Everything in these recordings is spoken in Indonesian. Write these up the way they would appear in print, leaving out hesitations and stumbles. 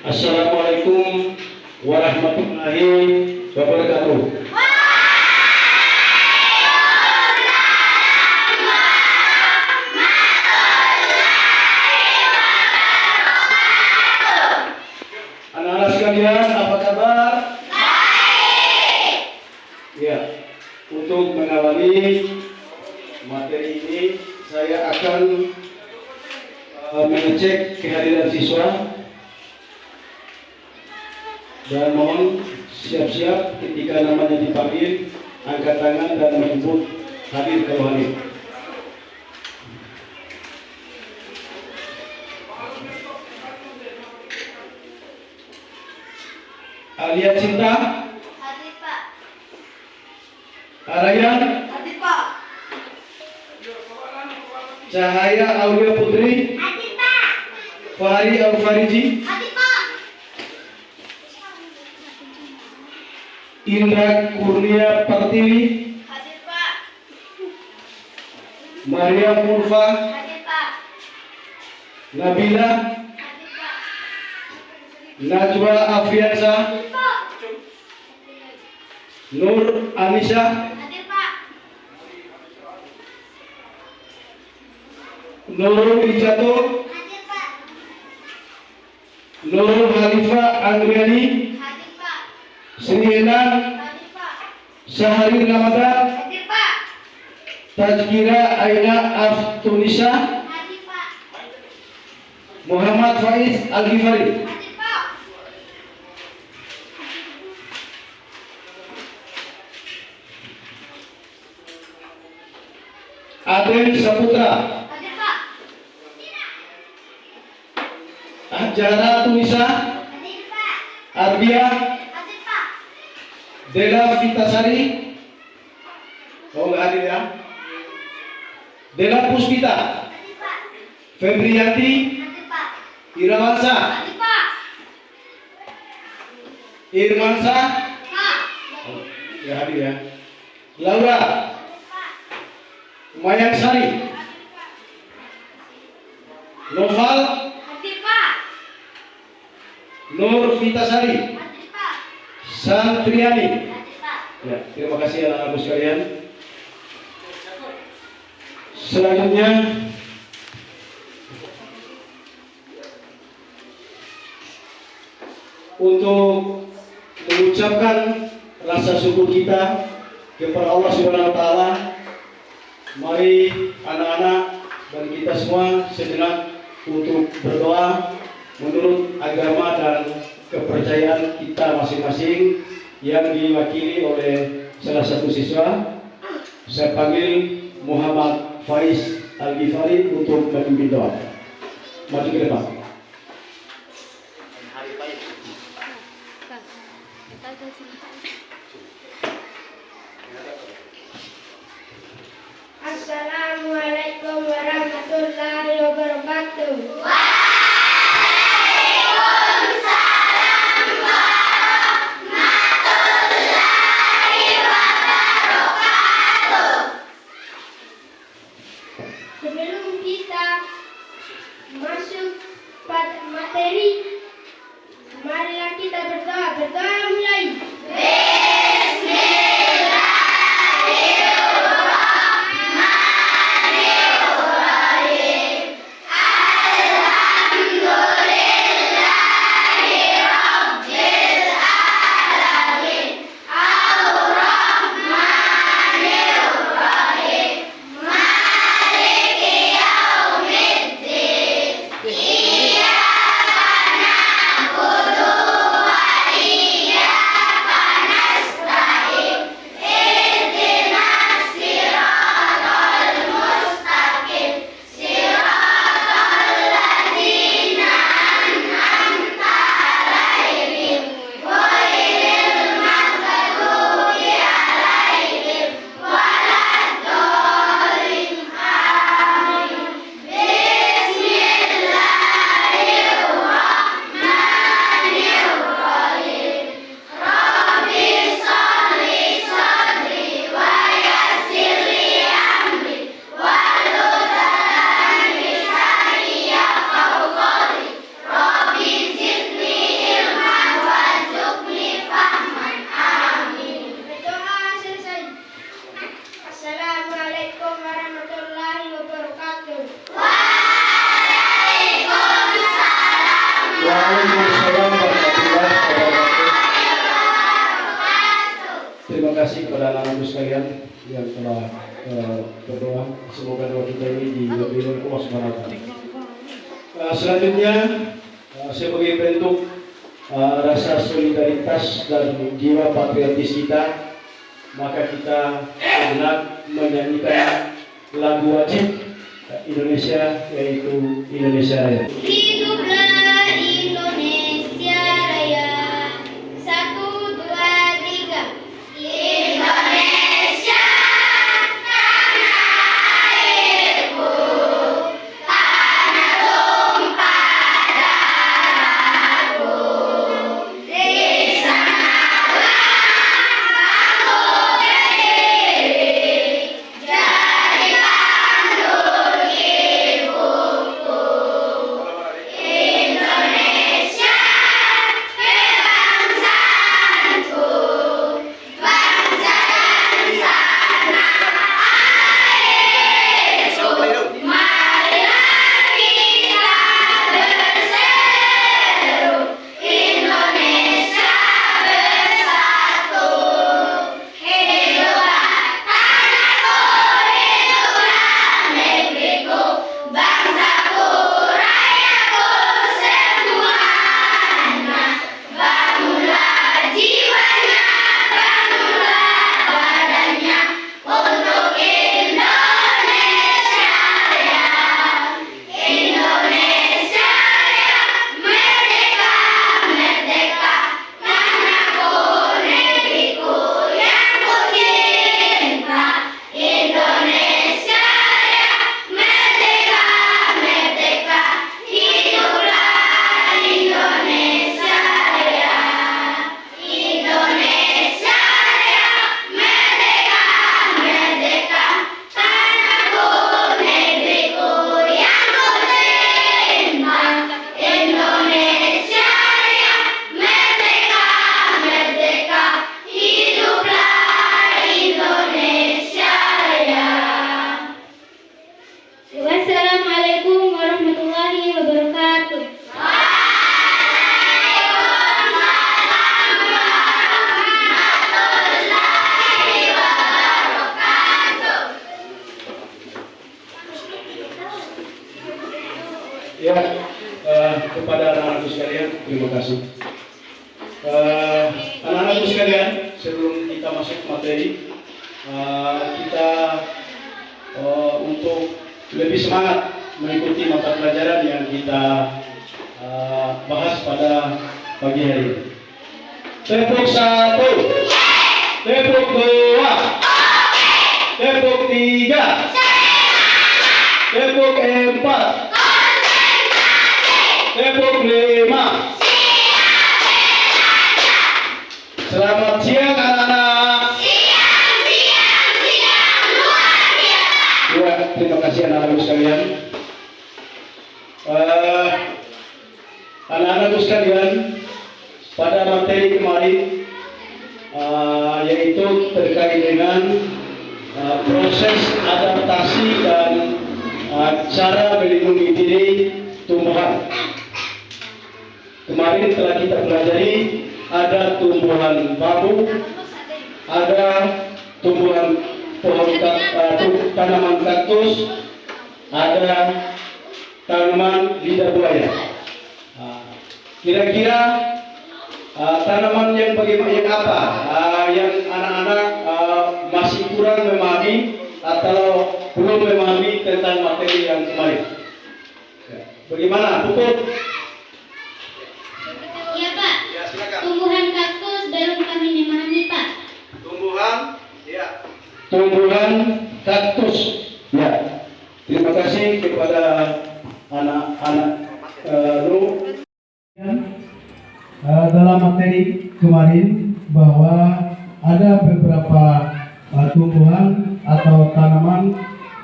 Assalamualaikum warahmatullahi wabarakatuh. Anak-anak sekalian, apa kabar? Baik. Ya, untuk mengawali materi ini saya akan mengecek kehadiran siswa dan mohon siap-siap ketika namanya dipanggil, angkat tangan dan menyebut hadir kalau hadir. Alia Cinta, Hadir Pak. Arayan, Hadir Pak. Cahaya Aulia Putri, Hadir Pak. Fahri Al-Fariji, Hadir Pak. Indra Kurnia Pertiwi, Hadir Pak. Maria Mulfa, Hadir Pak. Nabila, Hadir Pak. Najwa Afriansa, Hadir Pak. Nur Anissa, Hadir Pak. Nurul Ijato, Hadir Pak. Nurul Halifa Andriani, Hadir Pak. Sri Endang, Hadir Pak. Syahrir Ramadan, Hadir Pak. Tazkira Aina Aftunisa, Hadir Pak. Muhammad Faiz Al-Ghifari. Hadir Pak. Aden Saputra, Hadir Pak. Ajara Tunisa, Hadir Pak. Arbia, Hadir Pak. Dela Vitasari. Oh, nggak hadir ya? Dela Puspita, Hadir Pak. Febrianti, Hadir Pak. Irawansa, Hadir Pak. Irmansa, Pak. nggak hadir ya? Laura, Hadir Pak. Mayang Sari, Noval, Hadir Pak. Nur Vitasari, Hadir Pak. Santriani. Hadir Pak. Ya, terima kasih anak-anakku sekalian. Selanjutnya untuk mengucapkan rasa syukur kita kepada Allah Subhanahu wa taala, mari anak-anak dan kita semua sejenak untuk berdoa menurut agama dan kepercayaan kita masing-masing yang diwakili oleh salah satu siswa. Saya panggil Muhammad Faiz Al-Ghifari untuk memimpin doa. Maju ke depan. Assalamualaikum warahmatullahi wabarakatuh. Sebelum kita masuk pada materi, marilah kita berdoa. Berdoa mulai. Bismillahirrahmanirrahim. Waalaikumsalam warahmatullahi wabarakatuh. Terima kasih kepada anak-anak sekalian yang telah berdoa. Semoga doa kita ini diberikan Allah Subhanahu wa taala. Selanjutnya sebagai bentuk rasa solidaritas dan jiwa patriotis kita, maka kita sejenak menyanyikan lagu wajib Indonesia, yaitu Indonesia Raya. Hiduplah Indonesia Raya. 1, 2, 3. Indonesia tanah airku, tanah tumpah darahku. Di sanalah aku berdiri, jadi pandur ibuku. Indonesia kebangsaanku, bangsa dan tanah airku. Marilah kita berseru, Indonesia bersatu. Hiduplah tanahku, hiduplah negeriku, bangsaku, rayaku semuanya. Bangunlah jiwanya, bangunlah badannya untuk Indonesia Raya. Indonesia Raya, merdeka, merdeka, tanahku, negeriku yang ku cinta. Indonesia Raya, merdeka, merdeka, hiduplah Indonesia Raya. Indonesia Raya, merdeka, merdeka, tanahku, negeriku yang ku cinta. Indonesia Raya, merdeka, merdeka, hiduplah Indonesia Raya. Wassalamualaikum warahmatullahi wabarakatuh. Ya, kepada anak-anak sekalian, terima kasih. Anak-anak sekalian, sebelum kita masuk materi, kita untuk lebih semangat mengikuti mata pelajaran yang kita bahas pada pagi hari ini. Tepuk 1, tepuk 2, tepuk 3, tepuk 4, tepuk 5. Selamat siang anak-anak. Ya, terima kasih anak-anak sekalian. Anak-anak sekalian, pada materi kemarin yaitu terkait dengan proses adaptasi dan cara melindungi diri tumbuhan. Kemarin telah kita pelajari ada tumbuhan bambu, ada tumbuhan tanaman kaktus, ada tanaman lidah buaya. Kira-kira tanaman yang bagaimana, yang apa yang anak-anak masih kurang memahami atau belum memahami tentang materi yang kemarin? Bagaimana, Puput? Iya Pak. Ya, silakan. Tumbuhan kaktus belum kami memahami Pak. Tumbuhan kaktus. Ya. Terima kasih kepada anak-anak dalam materi kemarin bahwa ada beberapa tumbuhan atau tanaman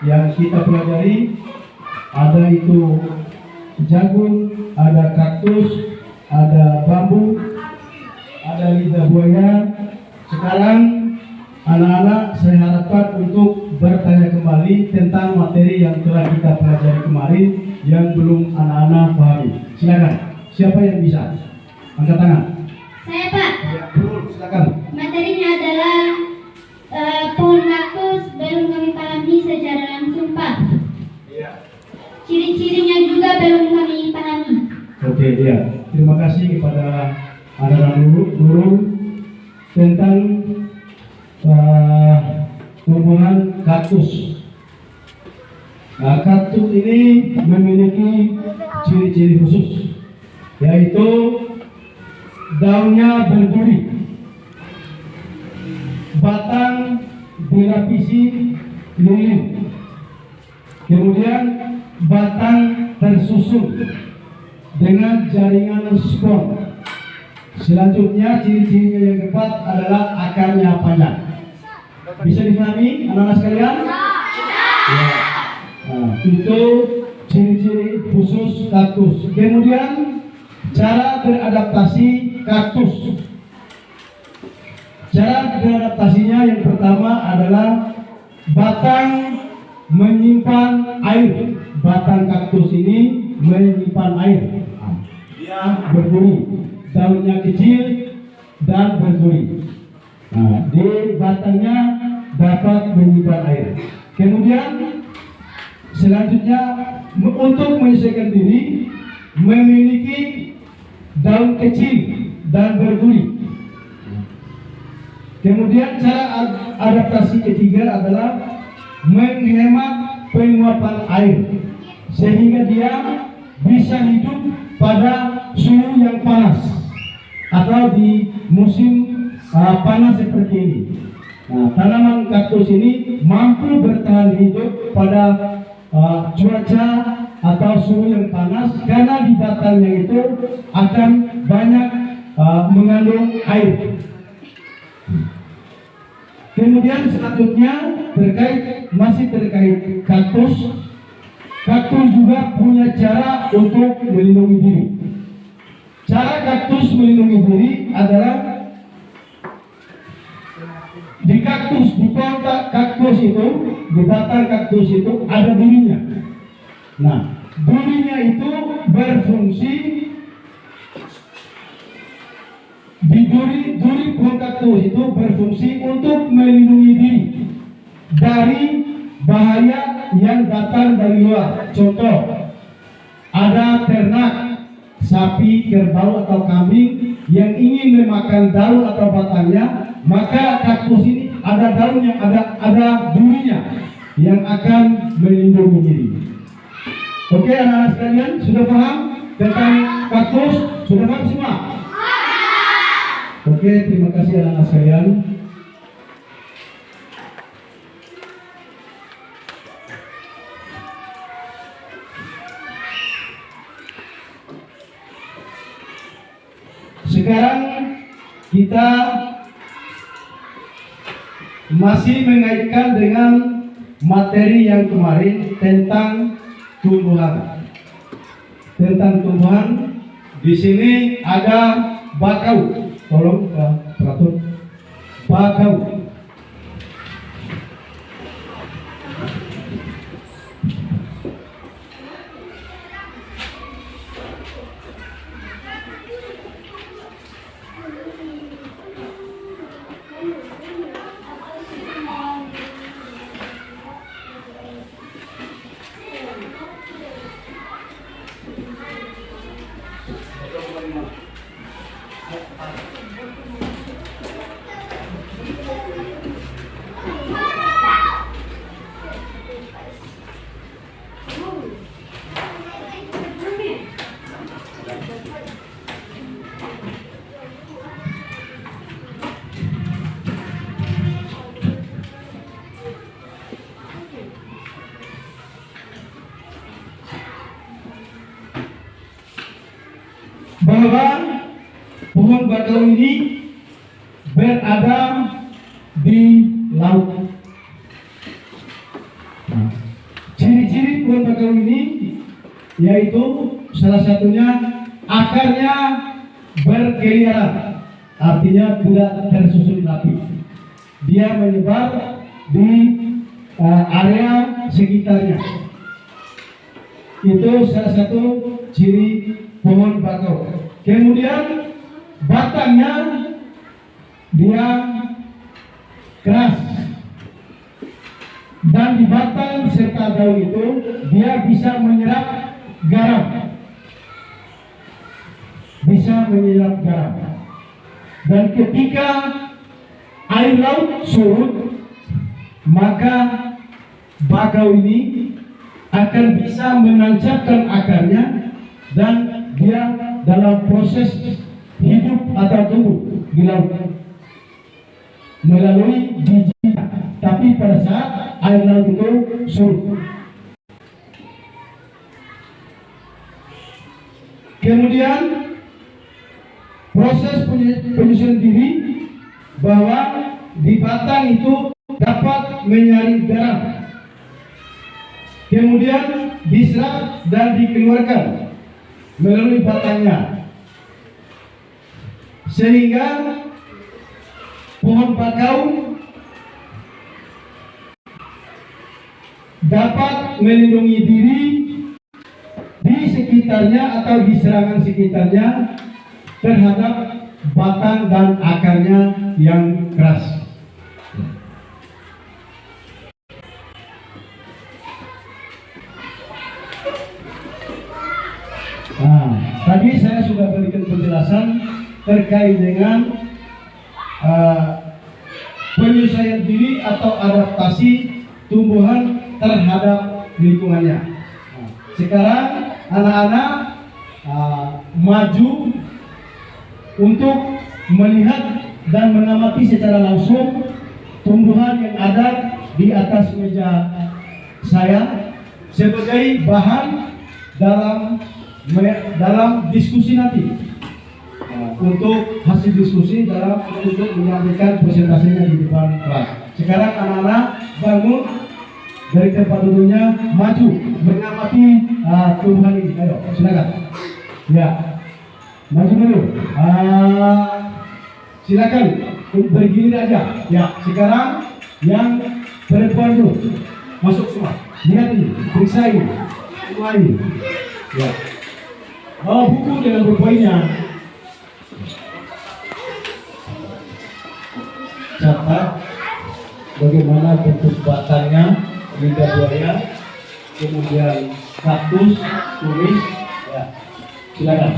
yang kita pelajari. Ada itu jagung, ada kaktus, ada bambu, ada lidah buaya. Sekarang anak-anak saya harapkan untuk bertanya kembali tentang materi yang telah kita pelajari kemarin yang belum anak-anak pahami. Silakan. Siapa yang bisa? Angkat tangan. Saya Pak. Ya, Nurul, silakan. Materinya adalah pohon kaktus belum kami pahami secara langsung Pak. Iya. Ciri-cirinya juga belum kami pahami. Oke, iya. Terima kasih kepada anak-anak Nurul tentang tumbuhan kaktus. Nah, kaktus ini memiliki ciri-ciri khusus, yaitu daunnya berduri, batang dilapisi lilin, kemudian batang tersusun dengan jaringan spon. Selanjutnya ciri-cirinya yang keempat adalah akarnya panjang. Bisa dipahami anak-anak sekalian? Ya. Nah, itu ciri-ciri khusus kaktus. Kemudian cara beradaptasi kaktus. Cara beradaptasinya yang pertama adalah batang menyimpan air. Batang kaktus ini menyimpan air. Dia berduri, daunnya kecil dan berduri. Nah, di batangnya dapat menyimpan air. Kemudian selanjutnya untuk menyesuaikan diri memiliki daun kecil dan berduri. Kemudian cara adaptasi ketiga adalah menghemat penguapan air sehingga dia bisa hidup pada suhu yang panas atau di musim panas seperti ini. Nah, tanaman kaktus ini mampu bertahan hidup pada cuaca atau suhu yang panas karena di batangnya itu akan banyak mengandung air. Kemudian selanjutnya masih terkait kaktus. Kaktus juga punya cara untuk melindungi diri. Cara kaktus melindungi diri adalah di pohon kaktus itu, di batang kaktus itu ada durinya. Nah, durinya itu berfungsi duri pohon kaktus itu berfungsi untuk melindungi diri dari bahaya yang datang dari luar. Contoh, ada ternak sapi, kerbau atau kambing yang ingin memakan daun atau batangnya, maka kaktus ini ada daunnya, ada durinya yang akan melindungi diri. Oke, anak-anak sekalian, sudah paham tentang kaktus? Sudah paham semua? Oke, terima kasih anak-anak sekalian. Sekarang kita masih mengaitkan dengan materi yang kemarin tentang tumbuhan. Tentang tumbuhan, di sini ada bakau. Tolong teratur. Bakau. Bahwa pohon bakau ini berada di laut. Nah, ciri-ciri pohon bakau ini yaitu salah satunya akarnya berkeliaran, artinya tidak tersusun rapi. Dia menyebar di area sekitarnya. Itu salah satu ciri pohon bakau. Kemudian batangnya dia keras, dan di batang serta daun itu dia bisa menyerap garam, dan ketika air laut surut, maka bakau ini akan bisa menancapkan akarnya, dan dia dalam proses hidup atau tumbuh di laut melalui bijinya. Tapi pada saat air laut itu surut, kemudian proses penyusunan diri bahwa di batang itu dapat menyaring garam, kemudian diserap dan dikeluarkan melalui batangnya, sehingga pohon bakau dapat melindungi diri di sekitarnya atau di serangan sekitarnya terhadap batang dan akarnya yang keras. Nah, tadi saya sudah berikan penjelasan terkait dengan penyesuaian diri atau adaptasi tumbuhan terhadap lingkungannya. Nah, sekarang anak-anak maju untuk melihat dan mengamati secara langsung tumbuhan yang ada di atas meja saya sebagai bahan dalam diskusi nanti. Untuk hasil diskusi untuk menyampaikan presentasinya di depan kelas. Sekarang anak-anak bangun dari tempat duduknya, maju mengamati tumbuhan ini. Ayo, silakan. Ya, maju dulu. Silakan berdiri aja. Ya, sekarang yang perempuan dulu masuk semua. Lihat ini, periksa ini, semua ini. Ya. Buku dengan berpoinnya. Catat bagaimana bentuk batangnya, lidah buaya, kemudian kaktus, tulis. Ya, silakan.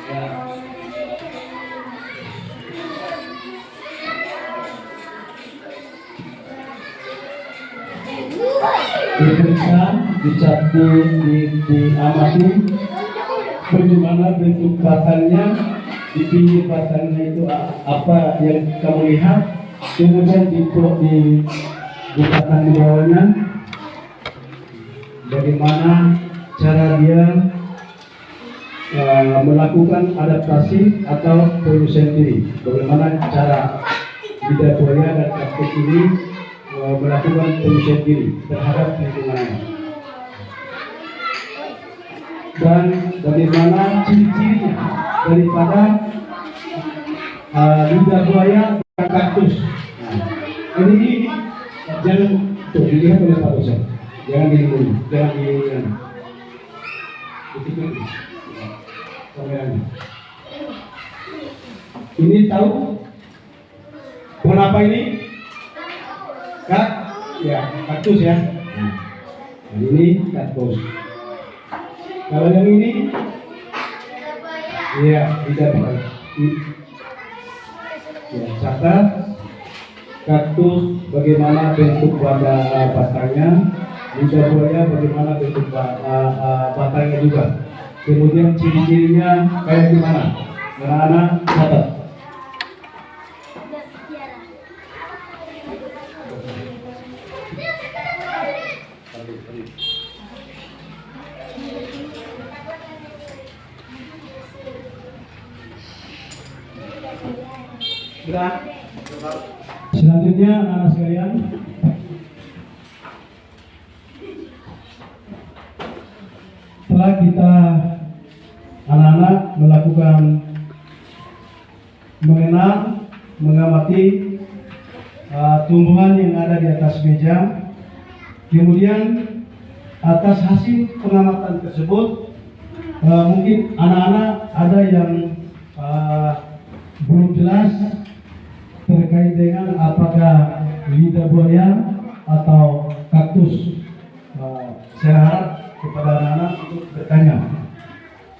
Ya. Diperiksa, dicatat, diamati bagaimana bentuk batangnya. Di pinggir batangnya itu apa yang kamu lihat, kemudian di batang di bawahnya bagaimana cara dia melakukan adaptasi atau penyesuaian diri, bagaimana cara lidah buaya dan kaktus ini melakukan penyesuaian diri terhadap lingkungannya, dan bagaimana ciri-cirinya daripada lidah buaya dan kaktus. Nah, ini jangan tuh dilihat oleh Pak dosen, jangan dilihat, jangan dilihat. Ini tahu pohon apa ini? Ya, kaktus ya. Nah, ini kaktus. Kalau yang ini, iya, tidak buaya. Ya, catat kaktus bagaimana bentuk batangnya, lidah buaya bagaimana bentuk batangnya juga. Kemudian ciri-cirinya kayak gimana? Anak-anak catat. Selanjutnya anak-anak sekalian, setelah kita anak-anak melakukan mengenal, mengamati tumbuhan yang ada di atas meja, kemudian atas hasil pengamatan tersebut, mungkin anak-anak ada yang belum jelas terkait dengan apakah lidah buaya atau kaktus. Saya harap kepada anak-anak untuk bertanya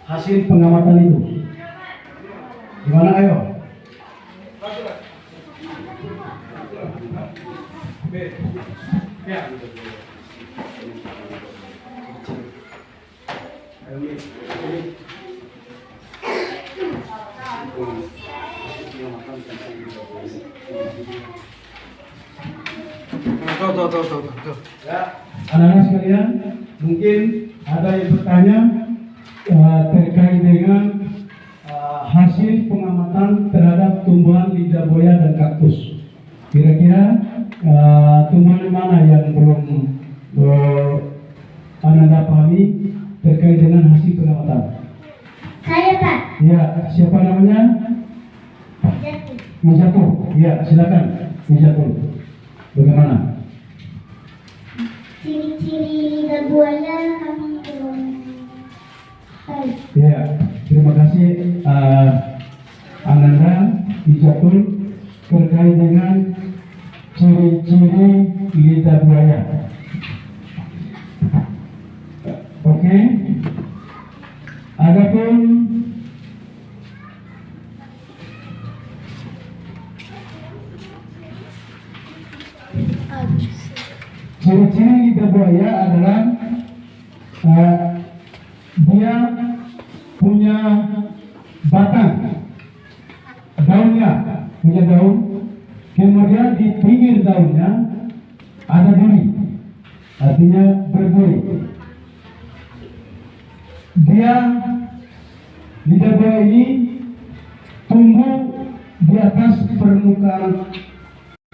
hasil pengamatan itu. Gimana, ayo? Ya, anak-anak sekalian, mungkin ada yang bertanya terkait dengan hasil pengamatan terhadap tumbuhan lidah buaya dan kaktus. Kira-kira tumbuhan mana yang belum Anda pahami terkait dengan hasil pengamatan? Saya, Pak. Ya, siapa namanya? Jatuh. Mijatul. Ya, silakan. Mijatul. Bagaimana? Ciri-ciri lidah buaya kami belum tahu. Ya, terima kasih Ananda Mijatul terkait dengan ciri-ciri lidah buaya. Oke. Adapun ciri-ciri lidah buaya adalah dia punya batang, daunnya punya daun, kemudian di pinggir daunnya ada duri, artinya berduri. Dia lidah buaya ini tumbuh di atas permukaan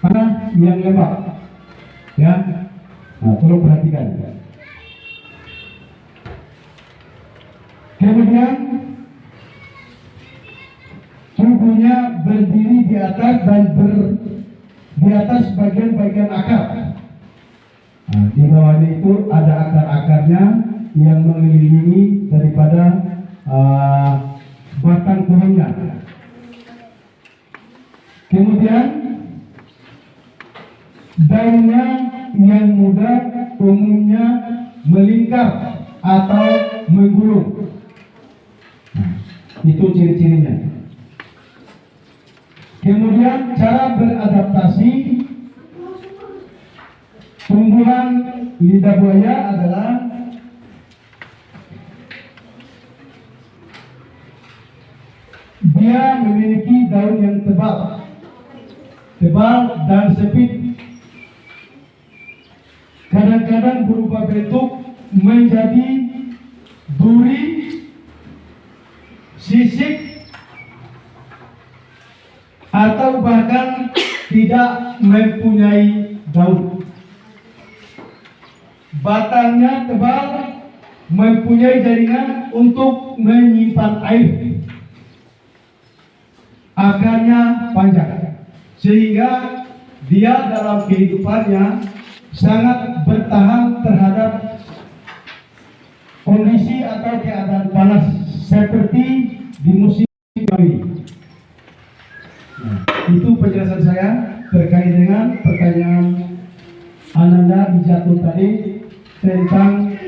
tanah yang lembab. Ya, nah, tolong perhatikan. Kemudian tubuhnya berdiri di atas dan di atas bagian-bagian akar. Nah, di bawahnya itu ada akar-akarnya yang mengelilingi daripada batang pohonnya. Kemudian daunnya yang muda umumnya melingkar atau menggulung. Itu ciri-cirinya. Kemudian cara beradaptasi tumbuhan lidah buaya adalah dia memiliki daun yang tebal dan sempit. Kadang-kadang berubah bentuk menjadi duri, sisik, atau bahkan tidak mempunyai daun. Batangnya tebal, mempunyai jaringan untuk menyimpan air. Akarnya panjang, sehingga dia dalam kehidupannya sangat bertahan terhadap kondisi atau keadaan panas seperti di musim ini. Nah, itu penjelasan saya terkait dengan pertanyaan Ananda Mijatul tadi tentang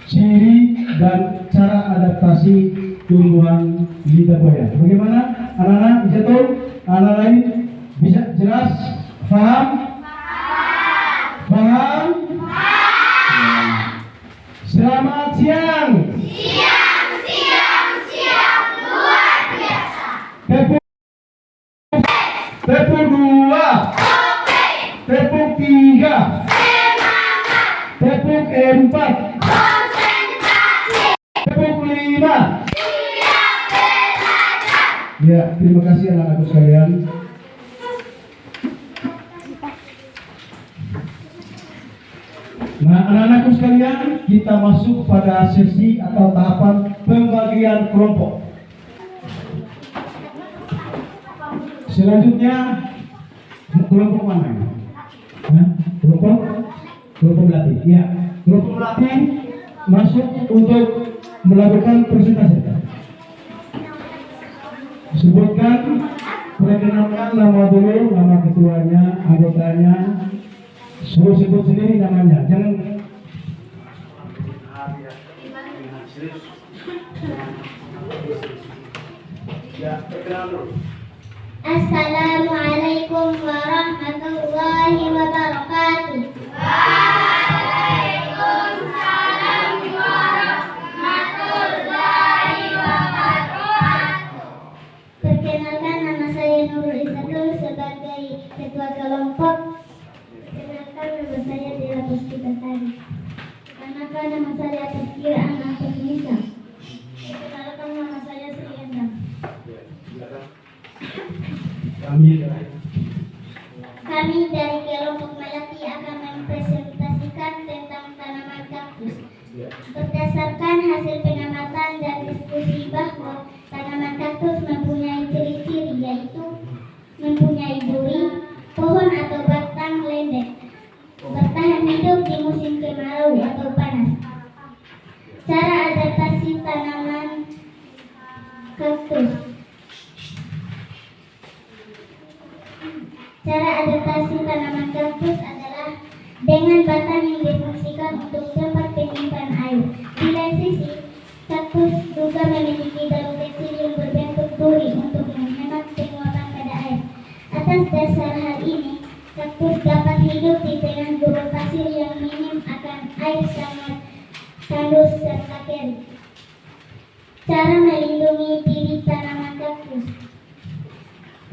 ciri dan cara adaptasi tumbuhan lidah buaya. Bagaimana anak-anak Mijatul? Anak lain bisa jelas? Paham? Paham? Selamat siang. Siang. Luar biasa. Tepuk 2. Tepuk 3. Semangat. Tepuk 4. Konsentrasi. Tepuk 5. Siap belajar. Ya, terima kasih anak-anakku sekalian. Nah, anak-anakku sekalian, kita masuk pada sesi atau tahapan pembagian kelompok. Selanjutnya, kelompok mana? Kelompok melatih. Ya, kelompok melatih masuk untuk melakukan presentasi. Sebutkan, perkenalkan nama dulu, nama ketuanya, anggotanya. Suruh sebut sendiri namanya, jangan. Ya, perkenalan dulu. Assalamualaikum warahmatullahi wabarakatuh. Waalaikumsalam warahmatullahi wabarakatuh. Perkenalkan, nama saya Nurul Izatul sebagai ketua kelompok. Perkenalkan, nama saya Dila Puspitasari. Perkenalkan, nama saya Tazkir Anak Nisa. Perkenalkan, nama saya Sri Endang. Kami dari kelompok Melati akan mempresentasikan tentang tanaman kaktus. Berdasarkan hasil pengamatan dan diskusi bahwa tanaman kaktus mempunyai ciri-ciri, yaitu mempunyai duri, pohon atau batang lembek, bertahan hidup di musim kemarau atau panas. Cara adaptasi tanaman kaktus. Cara adaptasi tanaman kaktus adalah dengan batang yang difungsikan untuk tempat penyimpanan air. Di lain sisi, kaktus juga memiliki daun kecil yang berbentuk duri untuk menghemat penguapan pada air. Atas dasar hal ini, kaktus dapat hidup di tengah gurun pasir yang minim akan air sangat tandus serta kering. Cara melindungi diri tanaman kaktus.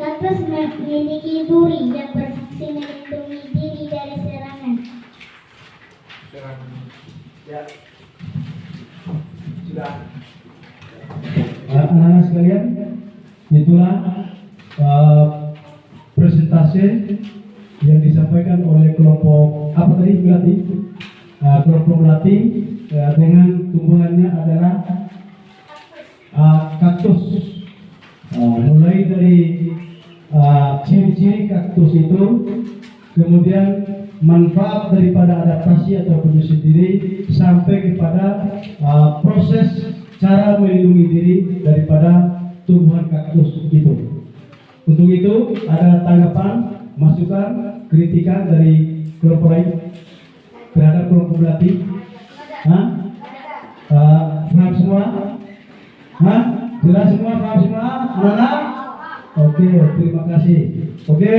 Kaktus memiliki duri yang berfungsi melindungi diri dari serangan. Ya. Sudah. Anak-anak sekalian, itulah presentasi yang disampaikan oleh kelompok apa tadi melatih, kelompok melatih dengan tumbuhannya adalah kaktus. Mulai dari ciri-ciri kaktus itu, kemudian manfaat daripada adaptasi atau penyusun diri, sampai kepada proses cara melindungi diri daripada tumbuhan kaktus itu. Untuk itu ada tanggapan, masukan, kritikan dari kelompok lain terhadap kelompok melatih. Paham semua? Jelas semua? Paham semua? Anak-anak? Oke, terima kasih. Oke,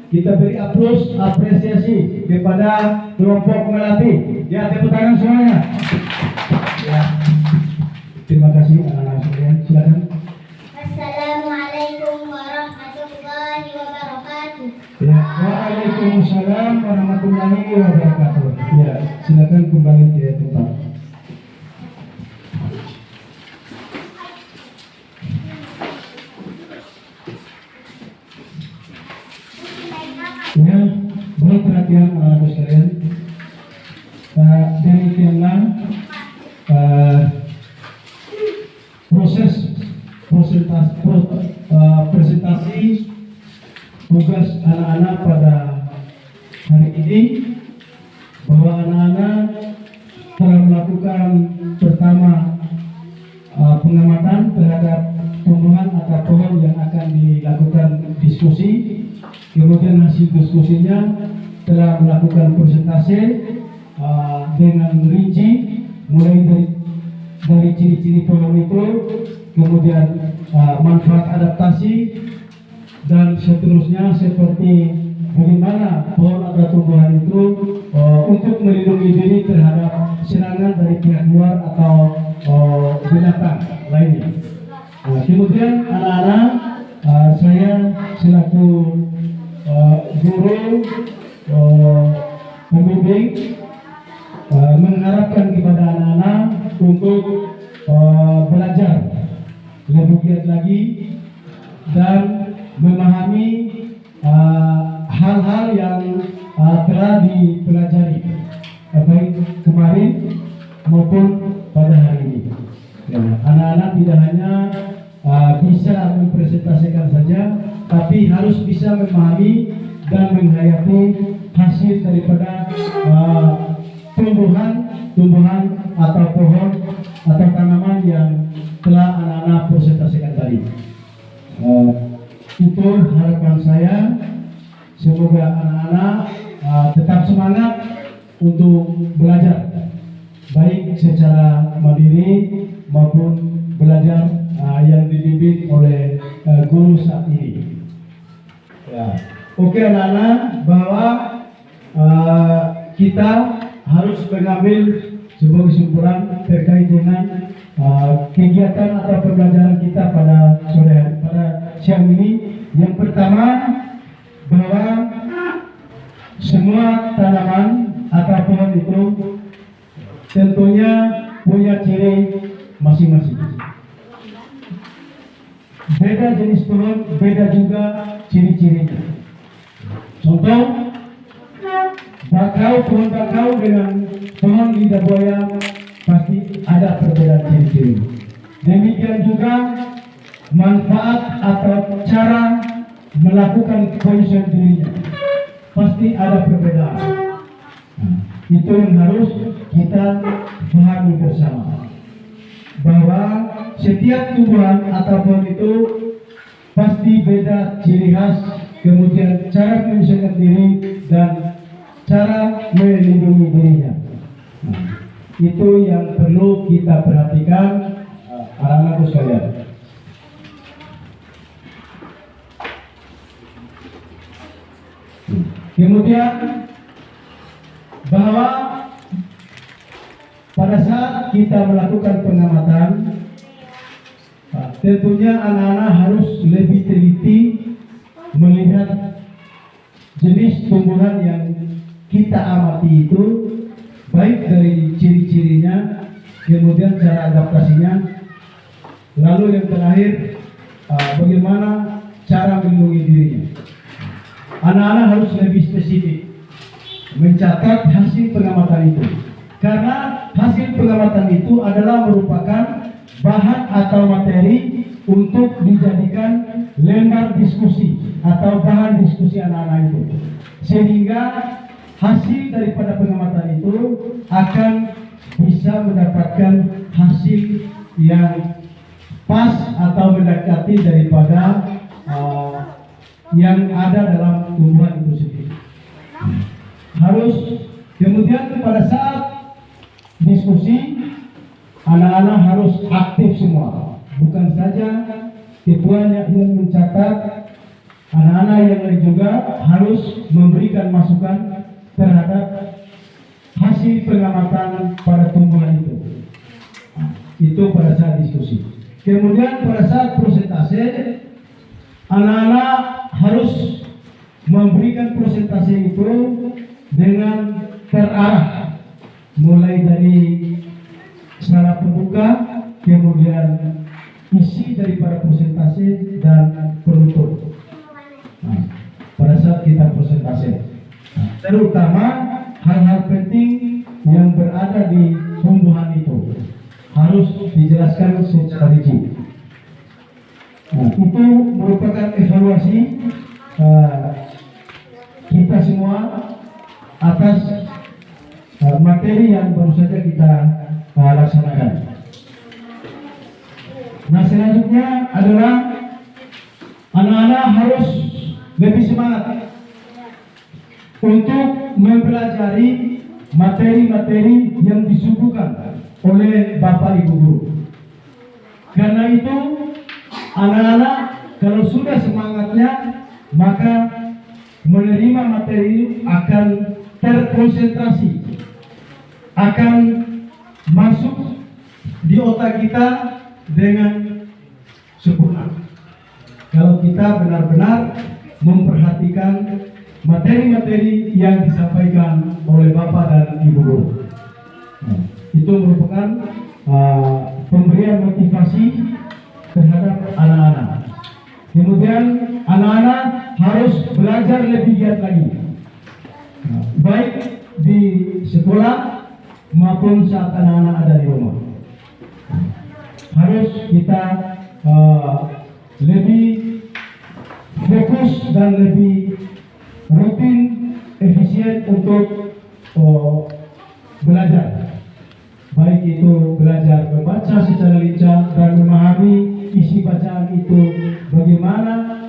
kita beri apresiasi kepada kelompok melatih. Ya, tepuk tangan semuanya. Ya, terima kasih anak-anak sekalian. Silakan. Assalamualaikum warahmatullahi wabarakatuh. Ya, waalaikumsalam warahmatullahi wabarakatuh. Ya, silakan kembali ke tempat. Ya, mohon perhatian anak-anak sekalian. Demikianlah proses presentasi tugas anak-anak pada hari ini, bahwa anak-anak telah melakukan pertama pengamatan terhadap tumbuhan atau pohon yang akan dilakukan diskusi. Kemudian hasil diskusinya telah melakukan presentasi dengan rinci, mulai dari ciri-ciri pohon itu, kemudian manfaat adaptasi, dan seterusnya seperti bagaimana pohon atau tumbuhan itu untuk melindungi diri terhadap serangan dari pihak luar atau binatang lainnya. Kemudian anak-anak, saya selaku guru pembimbing mengharapkan kepada anak-anak untuk belajar lebih giat lagi dan memahami hal-hal yang telah dipelajari baik kemarin maupun pada hari ini. Ya, anak-anak tidak hanya bisa mempresentasikan saja, tapi harus bisa memahami dan menghayati hasil daripada tumbuhan atau pohon atau tanaman yang telah anak-anak presentasikan tadi. Itu harapan saya, semoga anak-anak tetap semangat untuk belajar, baik secara mandiri maupun belajar yang dibimbing oleh guru saat ini. Ya. Oke anak-anak, bahwa kita harus mengambil sebuah kesimpulan terkait dengan kegiatan atau pembelajaran kita pada siang ini. Yang pertama, bahwa semua tanaman atau pohon itu tentunya punya ciri masing-masing. Beda jenis pohon, beda juga ciri-cirinya. Contoh, pohon bakau dengan pohon lidah buaya pasti ada perbedaan ciri-ciri. Demikian juga manfaat atau cara melakukan penyusuan dirinya pasti ada perbedaan. Itu yang harus kita pahami bersama, bahwa setiap tumbuhan atau pohon itu pasti beda ciri khas, kemudian cara menyusun diri dan cara melindungi dirinya. Itu yang perlu kita perhatikan, anak-anakku sekalian. Kemudian bahwa pada saat kita melakukan pengamatan, tentunya anak-anak harus lebih teliti melihat jenis tumbuhan yang kita amati itu, baik dari ciri-cirinya, kemudian cara adaptasinya, lalu yang terakhir bagaimana cara melindungi dirinya. Anak-anak harus lebih spesifik mencatat hasil pengamatan itu, karena hasil pengamatan itu adalah merupakan bahan atau materi untuk dijadikan lembar diskusi atau bahan diskusi anak-anak itu, sehingga hasil daripada pengamatan itu akan bisa mendapatkan hasil yang pas atau mendekati daripada yang ada dalam tumbuhan itu sendiri. Harus kemudian pada saat diskusi, anak-anak harus aktif semua, bukan saja ketuanya yang mencatat, anak-anak yang lain juga harus memberikan masukan terhadap hasil pengamatan pada tumbuhan itu. Itu pada saat diskusi. Kemudian pada saat presentasi, anak-anak harus memberikan presentasi itu dengan terarah, mulai dari secara pembuka, kemudian isi daripada presentasi dan penutup. Pada saat kita presentasi, terutama hal-hal penting yang berada di tumbuhan itu harus dijelaskan secara rinci. Itu merupakan evaluasi kita semua atas materi yang baru saja kita laksanakan. Nah, selanjutnya adalah anak-anak harus lebih semangat untuk mempelajari materi-materi yang disuguhkan oleh Bapak Ibu Guru. Karena itu, anak-anak kalau sudah semangatnya, maka menerima materi akan terkonsentrasi, akan masuk di otak kita dengan sempurna. Kalau kita benar-benar memperhatikan materi-materi yang disampaikan oleh Bapak dan Ibu Guru. Itu merupakan pemberian motivasi terhadap anak-anak. Kemudian anak-anak harus belajar lebih giat lagi, baik di sekolah maupun saat anak-anak ada di rumah. Harus kita lebih fokus dan lebih rutin, efisien untuk belajar, baik itu belajar membaca secara lincah dan memahami isi bacaan itu bagaimana.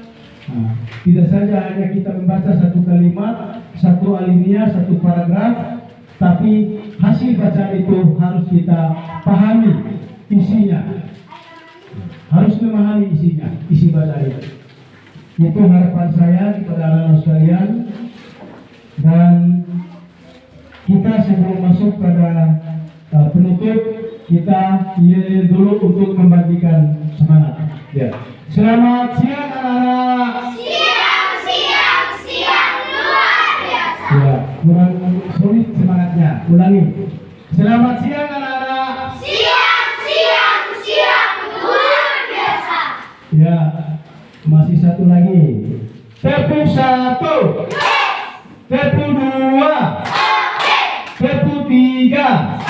Nah, tidak saja hanya kita membaca satu kalimat, satu alinea, satu paragraf, tapi hasil bacaan itu harus kita pahami isinya, harus memahami isinya, isi bacaan itu. Itu harapan saya kepada anak-anak sekalian. Dan kita sebelum masuk pada penutup, kita yel dulu untuk membagikan semangat. Ya. Selamat siang anak-anak. Siang luar biasa. Ya, kurang sulit semangatnya. Ulangi. Selamat siang anak-anak. Siang luar biasa. Ya, masih satu lagi. Tepuk satu. Tepuk dua. Tepuk tiga.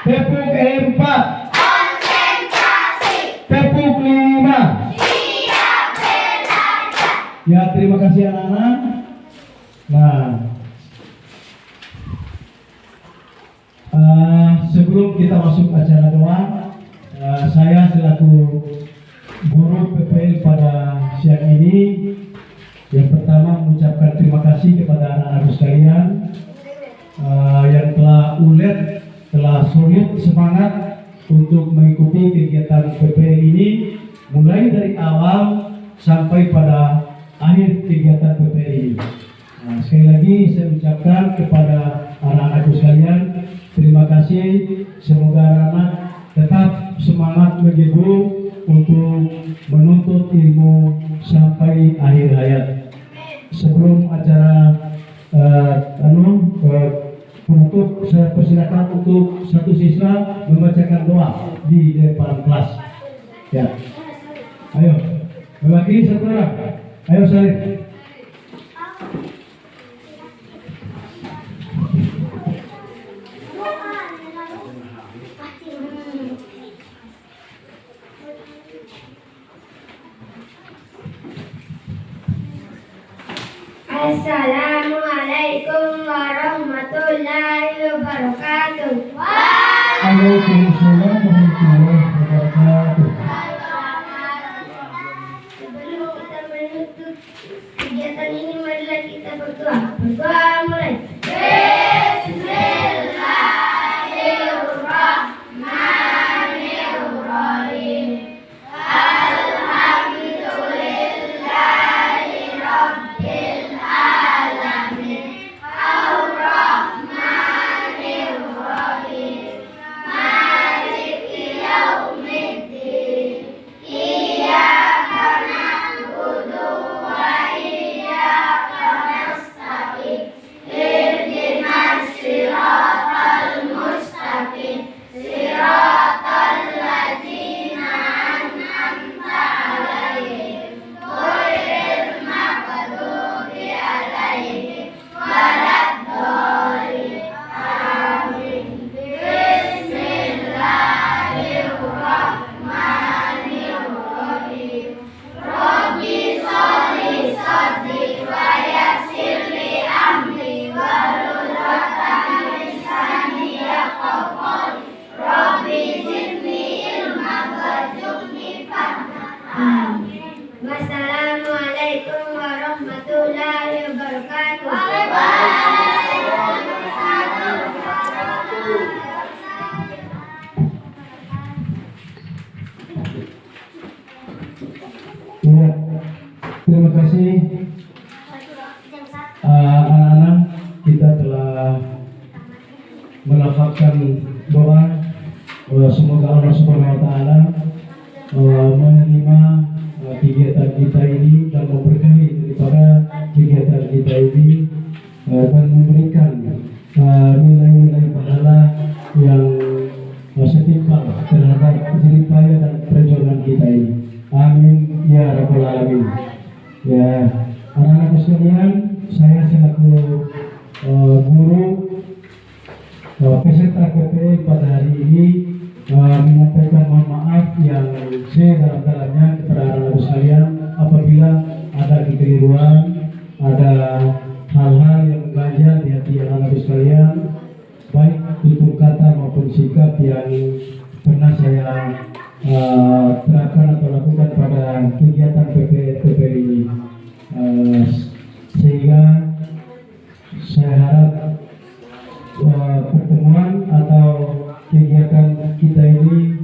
Tepuk empat. Konsentrasi. Tepuk lima. Siap belajar. Ya, terima kasih anak-anak. Nah, sebelum kita masuk acara doa, saya selaku guru PPL pada siang ini, yang pertama mengucapkan terima kasih kepada anak-anak sekalian yang telah ulet, telah solid semangat untuk mengikuti kegiatan PPL ini, mulai dari awal sampai pada akhir kegiatan PPL ini. Nah, sekali lagi saya ucapkan kepada anak-anakku sekalian, terima kasih. Semoga anak-anak tetap semangat menggebu untuk menuntut ilmu sampai akhir hayat. Sebelum acara penutup, saya persilakan untuk satu siswa membacakan doa di depan kelas. Ya, ayo mewakili satu orang. Ayo Salih. Assalamualaikum warahmatullahi wabarakatuh. Waalaikumsalam warahmatullahi wabarakatuh. Sebelum kita menutup kegiatan ini, marilah kita berdoa. Berdoa mulai. Bismillahirrahmanirrahim. Alhamdulillahirabbil alamin. Ar-Rahmanirrahim. Maliki yaumiddin. Iyyaka na'budu wa iyyaka nasta'in. Ihdinas siratal mustaqim. Siratal ladzina an'amta 'alaihim ghairil maghdubi 'alaihim waladdallin. Amin. Bismillahirrahmanirrahim. Rabbi sholli sadri wa yassirli amri wahlul 'uqdatam min lisani yafqahu qawli. Rabbi zidni ilman warzuqni fahma. Amin. Wassalamualaikum warahmatullahi wabarakatuh. Ya, terima kasih anak-anak. Kita telah melafazkan doa. Semoga Allah Subhanahu wa Ta'ala menerima kegiatan kita ini dan memberkahi daripada kegiatan kita ini dan memberikan nilai-nilai pahala yang setimpal terhadap jerih payah dan perjuangan kita ini. Amin ya rabbal alamin. Ya, anak-anak sekalian, saya selaku guru peserta PPL pada hari ini menyampaikan mohon maaf yang sedalam-dalamnya kepada anak-anak sekalian apabila ada kekeliruan, ada hal-hal yang mengganjal di hati anak-anak sekalian. saya terapkan atau lakukan pada kegiatan PPR ini. Sehingga saya harap pertemuan atau kegiatan kita ini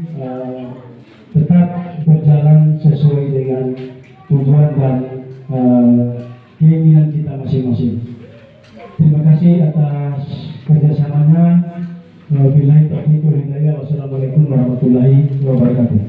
tetap berjalan sesuai dengan tujuan dan keinginan kita masing-masing. Terima kasih atas kerjasamanya. Wabillahi taufiq wal hidayah. Wassalamualaikum warahmatullahi wabarakatuh.